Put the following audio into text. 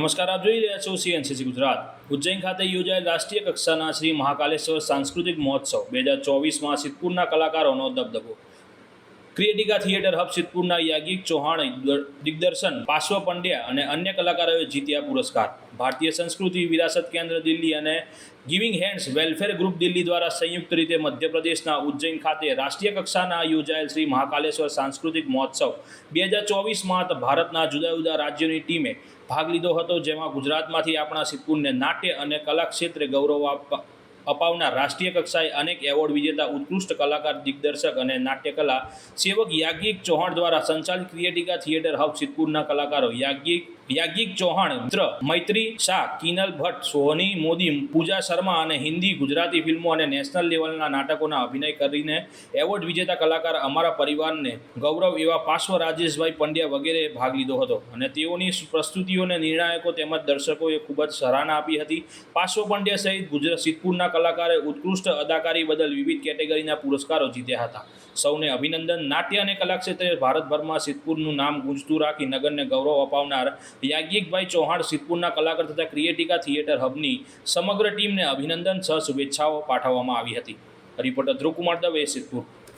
નમસ્કાર, આપ જોઈ રહ્યા છો સીએનસીસી ગુજરાત. ઉજ્જૈન ખાતે યોજાયેલ રાષ્ટ્રીય કક્ષાના શ્રી મહાકાલેશ્વર સાંસ્કૃતિક મહોત્સવ 2024માં સિદ્ધપુરના કલાકારોનો દબદબો. ક્રિએટિકા થિયેટર હબ સિદ્ધપુરના યાજ્ઞિક ચૌહાણ, દિગ્દર્શન પાર્શ્વ પંડ્યા અને અન્ય કલાકારોએ જીત્યા પુરસ્કાર. ભારતીય સંસ્કૃતિ વિરાસત કેન્દ્ર દિલ્હી અને giving hands welfare group Delhi દ્વારા સંયુક્ત રીતે મધ્યપ્રદેશના ઉજ્જૈન ખાતે રાષ્ટ્રીય કક્ષાના યોજાયેલ શ્રી મહાકાલેશ્વર સાંસ્કૃતિક મહોત્સવ 2024માં ભારતના જુદા જુદા રાજ્યોની ટીમે ભાગ લીધો હતો, જેમાં ગુજરાતમાંથી આપણા સિદ્ધપુરને નાટ્ય અને કલા ક્ષેત્રે ગૌરવ અપાવનાર રાષ્ટ્રીય કક્ષાએ અનેક એવોર્ડ વિજેતા ઉત્કૃષ્ટ કલાકાર, દિગ્દર્શક અને નાટ્યકલા સેવક યાજ્ઞિક ચૌહાણ દ્વારા સંચાલિત ક્રિએટિકા થિયેટર હબ સિદ્ધપુરના કલાકારો યાજ્ઞિક ચૌહાણ, મિત્ર મૈત્રી શાહ, કિનલ ભટ્ટ, સોહની મોદી, પૂજા શર્મા અને હિન્દી, ગુજરાતી ફિલ્મો અને નેશનલ લેવલના નાટકોના અભિનય કરીને એવોર્ડ વિજેતા કલાકાર, અમારા પરિવારને ગૌરવ એવા પાર્શ્વ રાજેશભાઈ પંડ્યા વગેરેએ ભાગ લીધો હતો અને તેઓની પ્રસ્તુતિઓને નિર્ણાયકો તેમજ દર્શકોએ ખૂબ જ સરાહના આપી હતી. પાર્શ્વ પંડ્યા સહિત સિદ્ધપુરના કલાકારે ઉત્કૃષ્ટ અદાકારી બદલ વિવિધ કેટેગરીના પુરસ્કારો જીત્યા હતા. સૌને અભિનંદન. નાટ્ય અને કલા ક્ષેત્રે ભારતભરમાં સિદ્ધપુરનું નામ ગુંજતું રાખી નગરને ગૌરવ અપાવનાર યાજ્ઞિકભાઈ ચૌહાણ, સિદ્ધપુરના કલાકાર તથા ક્રિએટિકા થિયેટર હબની સમગ્ર ટીમને અભિનંદન સહ શુભેચ્છાઓ પાઠવવામાં આવી હતી. રિપોર્ટર ધ્રુવકુમાર દવે, સિદ્ધપુર.